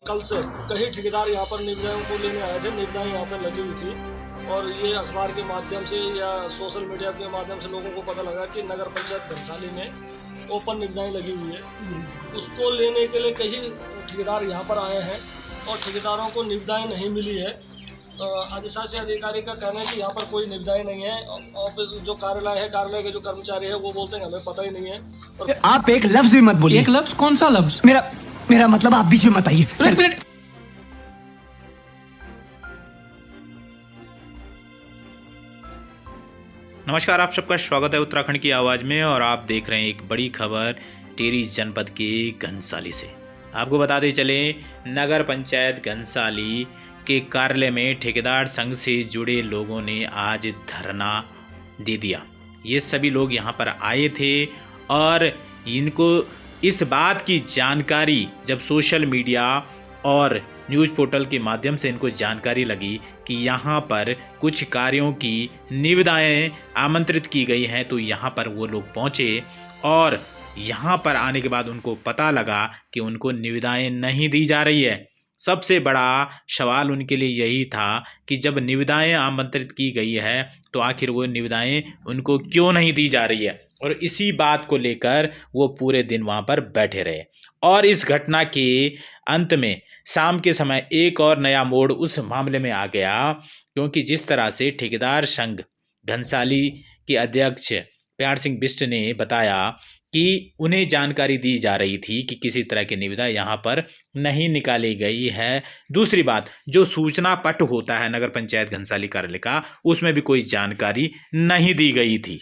कल से कई ठेकेदार यहाँ पर निविदाओं को लेने आए थे। निविदाएं यहाँ पर लगी हुई थी और ये अखबार के माध्यम से या सोशल मीडिया के माध्यम से लोगों को पता लगा कि नगर पंचायत घनसाली में ओपन निविदाएं लगी हुई है। उसको लेने के लिए कई ठेकेदार यहाँ पर आए हैं और ठेकेदारों को निविदाएं नहीं मिली है। अधिशासी अधिकारी का कहना है कि यहाँ पर कोई निविदाएं नहीं है। ऑफिस जो कार्यालय है, कार्यालय के जो कर्मचारी है वो बोलते हैं हमें पता ही नहीं है। और आप एक लफ्ज भी मत बोलिए। एक लफ्ज? कौन सा लफ्ज? मेरा मतलब आप बीच में मत आइए। नमस्कार, आप सबका स्वागत है उत्तराखंड की आवाज़ में और आप देख रहे हैं एक बड़ी खबर टिहरी जनपद के घनसाली से। आपको बताते चले, नगर पंचायत घनसाली के कार्यालय में ठेकेदार संघ से जुड़े लोगों ने आज धरना दे दिया। ये सभी लोग यहाँ पर आए थे और इनको इस बात की जानकारी जब सोशल मीडिया और न्यूज़ पोर्टल के माध्यम से इनको जानकारी लगी कि यहाँ पर कुछ कार्यों की निविदाएं आमंत्रित की गई हैं, तो यहाँ पर वो लोग पहुँचे और यहाँ पर आने के बाद उनको पता लगा कि उनको निविदाएं नहीं दी जा रही है। सबसे बड़ा सवाल उनके लिए यही था कि जब निविदाएं आमंत्रित की गई है तो आखिर वो निविदाएं उनको क्यों नहीं दी जा रही है, और इसी बात को लेकर वो पूरे दिन वहाँ पर बैठे रहे। और इस घटना के अंत में शाम के समय एक और नया मोड़ उस मामले में आ गया, क्योंकि जिस तरह से ठेकेदार संघ घनसाली के अध्यक्ष प्यार सिंह बिष्ट ने बताया कि उन्हें जानकारी दी जा रही थी कि किसी तरह की निविदा यहाँ पर नहीं निकाली गई है। दूसरी बात, जो सूचना पट होता है नगर पंचायत घनसाली कार्यालय का, उसमें भी कोई जानकारी नहीं दी गई थी।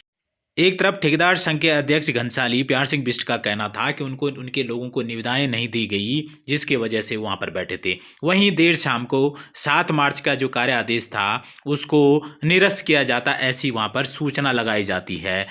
एक तरफ ठेकेदार संघ के अध्यक्ष घनसाली प्यार सिंह बिष्ट का कहना था कि उनके लोगों को निविदाएं नहीं दी गई, जिसकी वजह से वहां पर बैठे थे। वहीं देर शाम को 7 मार्च का जो कार्य आदेश था उसको निरस्त किया जाता, ऐसी वहां पर सूचना लगाई जाती है।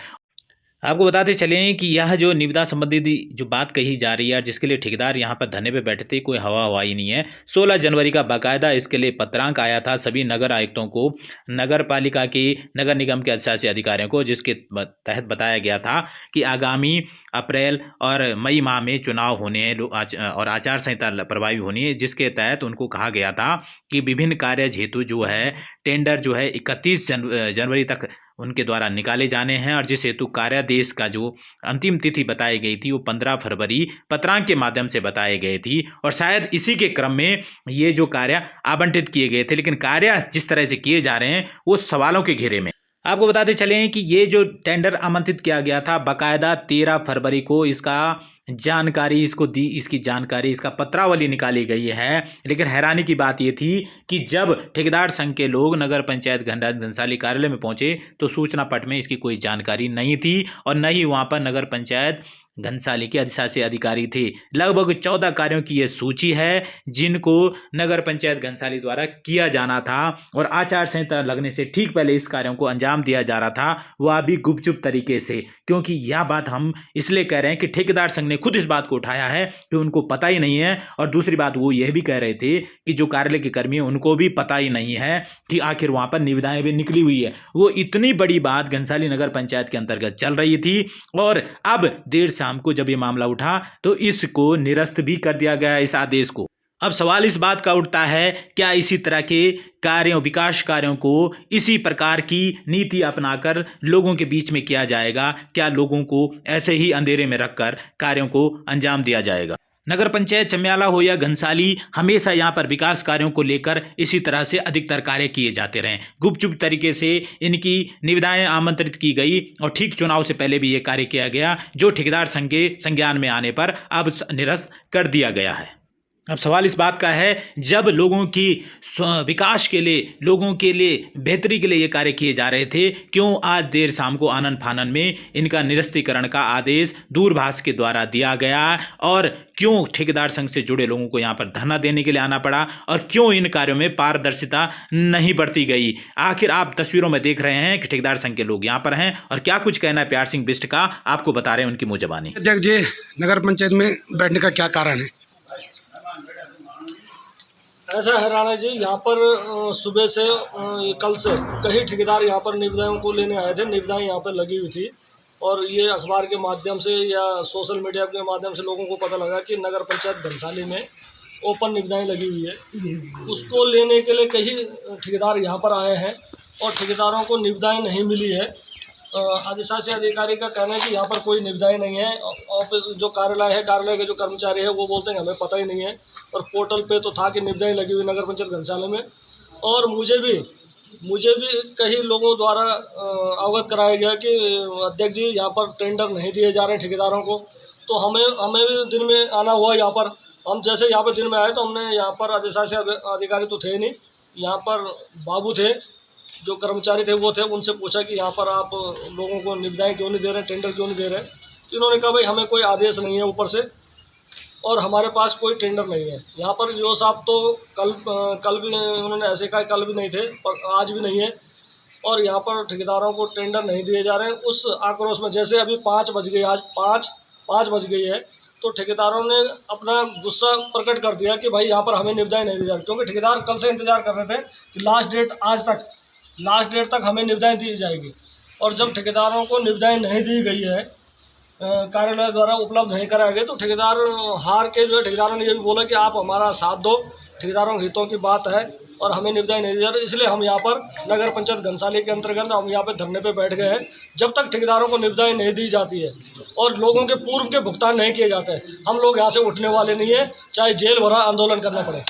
आपको बताते चलें कि यह जो निविदा संबंधी जो बात कही जा रही है, जिसके लिए ठेकेदार यहाँ पर धरने पे बैठे थे, कोई हवाई नहीं है। 16 जनवरी का बाकायदा इसके लिए पत्रांक आया था सभी नगर आयुक्तों को, नगर पालिका के, नगर निगम के अधिशासी अधिकारियों को, जिसके तहत बताया गया था कि आगामी अप्रैल और मई माह में चुनाव होने हैं और आचार संहिता प्रभावी होनी है, जिसके तहत उनको कहा गया था कि विभिन्न कार्य हेतु जो है टेंडर जो है 31 जनवरी तक उनके द्वारा निकाले जाने हैं, और जिस हेतु कार्यादेश का जो अंतिम तिथि बताई गई थी वो 15 फरवरी पत्रांक के माध्यम से बताई गई थी। और शायद इसी के क्रम में ये जो कार्य आवंटित किए गए थे, लेकिन कार्य जिस तरह से किए जा रहे हैं वो सवालों के घेरे में। आपको बताते चले कि ये जो टेंडर आमंत्रित किया गया था, बाकायदा 13 फरवरी को इसका जानकारी इसकी जानकारी, इसका पत्रावली निकाली गई है। लेकिन हैरानी की बात ये थी कि जब ठेकेदार संघ के लोग नगर पंचायत घनसाली कार्यालय में पहुंचे तो सूचना पट में इसकी कोई जानकारी नहीं थी और न ही वहां पर नगर पंचायत घनसाली के अधिशासी अधिकारी थे। लगभग 14 कार्यों की यह सूची है जिनको नगर पंचायत घनसाली द्वारा किया जाना था, और आचार संहिता लगने से ठीक पहले इस कार्यों को अंजाम दिया जा रहा था, वह भी गुपचुप तरीके से। क्योंकि यह बात हम इसलिए कह रहे हैं कि ठेकेदार संघ ने खुद इस बात को उठाया है कि उनको पता ही नहीं है, और दूसरी बात वो यह भी कह रहे थे कि जो कार्यालय के कर्मी हैं उनको भी पता ही नहीं है कि आखिर वहां पर निविदाएं भी निकली हुई है। वो इतनी बड़ी बात घनसाली नगर पंचायत के अंतर्गत चल रही थी, और अब देर शाम को जब ये मामला उठा तो इसको निरस्त भी कर दिया गया, इस आदेश को। अब सवाल इस बात का उठता है, क्या इसी तरह के कार्यों, विकास कार्यों को इसी प्रकार की नीति अपनाकर लोगों के बीच में किया जाएगा? क्या लोगों को ऐसे ही अंधेरे में रखकर कार्यों को अंजाम दिया जाएगा? नगर पंचायत चम्याला हो या घनसाली, हमेशा यहाँ पर विकास कार्यों को लेकर इसी तरह से अधिकतर कार्य किए जाते रहे। गुपचुप तरीके से इनकी निविदाएं आमंत्रित की गई और ठीक चुनाव से पहले भी ये कार्य किया गया, जो ठेकेदार संघ के संज्ञान में आने पर अब निरस्त कर दिया गया है। अब सवाल इस बात का है, जब लोगों की विकास के लिए, लोगों के लिए बेहतरी के लिए ये कार्य किए जा रहे थे, क्यों आज देर शाम को आनन फानन में इनका निरस्तीकरण का आदेश दूरभाष के द्वारा दिया गया, और क्यों ठेकेदार संघ से जुड़े लोगों को यहाँ पर धरना देने के लिए आना पड़ा, और क्यों इन कार्यों में पारदर्शिता नहीं बरती गई? आखिर आप तस्वीरों में देख रहे हैं कि ठेकेदार संघ के लोग यहाँ पर हैं, और क्या कुछ कहना है प्यार सिंह बिष्ट का, आपको बता रहे हैं उनकी मुँह ज़बानी। अध्यक्ष जी, नगर पंचायत में बैठने का क्या कारण है? ऐसा है राणा जी, यहाँ पर सुबह से कल से कई ठेकेदार यहाँ पर निविदाओं को लेने आए थे। निविदाएं यहाँ पर लगी हुई थी और ये अखबार के माध्यम से या सोशल मीडिया के माध्यम से लोगों को पता लगा कि नगर पंचायत घनसाली में ओपन निविदाएं लगी हुई है, उसको लेने के लिए कई ठेकेदार यहाँ पर आए हैं और ठेकेदारों को निविदाएं नहीं मिली है। अधिशासी अधिकारी का कहना है कि यहाँ पर कोई निविदाएं नहीं है। ऑफिस जो कार्यालय है, कार्यालय के जो कर्मचारी है वो बोलते हैं हमें पता ही नहीं है, और पोर्टल पे तो था कि निविदाएं लगी हुई नगर पंचायत घनसाली में। और मुझे भी कई लोगों द्वारा अवगत कराया गया कि अध्यक्ष जी यहाँ पर टेंडर नहीं दिए जा रहे ठेकेदारों को। तो हमें भी दिन में आना हुआ यहाँ पर। हम जैसे यहाँ पर दिन में आए तो हमने यहाँ पर अधिशासी अधिकारी तो थे नहीं, यहाँ पर बाबू थे जो कर्मचारी थे वो थे, उनसे पूछा कि यहाँ पर आप लोगों को निविदाएं क्यों नहीं दे रहे, टेंडर क्यों नहीं दे रहे। तो इन्होंने कहा भाई हमें कोई आदेश नहीं है ऊपर से और हमारे पास कोई टेंडर नहीं है। यहाँ पर जो साहब तो कल भी उन्होंने ऐसे कहा, कल भी नहीं थे पर आज भी नहीं है, और यहाँ पर ठेकेदारों को टेंडर नहीं दिए जा रहे हैं। उस आक्रोश में जैसे अभी 5 बज गई, आज 5 बज गई है, तो ठेकेदारों ने अपना गुस्सा प्रकट कर दिया कि भाई यहाँ पर हमें निविदाएं नहीं दी जा रही, क्योंकि ठेकेदार कल से इंतजार कर रहे थे कि लास्ट डेट तक हमें निविदाएं दी जाएगी। और जब ठेकेदारों को निविदाएं नहीं दी गई है, कार्यालय द्वारा उपलब्ध नहीं कराए गए, तो ठेकेदार हार के जो है ठेकेदारों ने ये भी बोला कि आप हमारा साथ दो, ठेकेदारों के हितों की बात है और हमें निविदाएं नहीं दी जा रही। इसलिए हम यहाँ पर नगर पंचायत घनसाली के अंतर्गत हम यहाँ पे धरने पे बैठ गए हैं। जब तक ठेकेदारों को निविदाएं नहीं दी जाती है और लोगों के पूर्व के भुगतान नहीं किए जाते, हम लोग यहाँ से उठने वाले नहीं है, चाहे जेल भरा आंदोलन करना पड़े।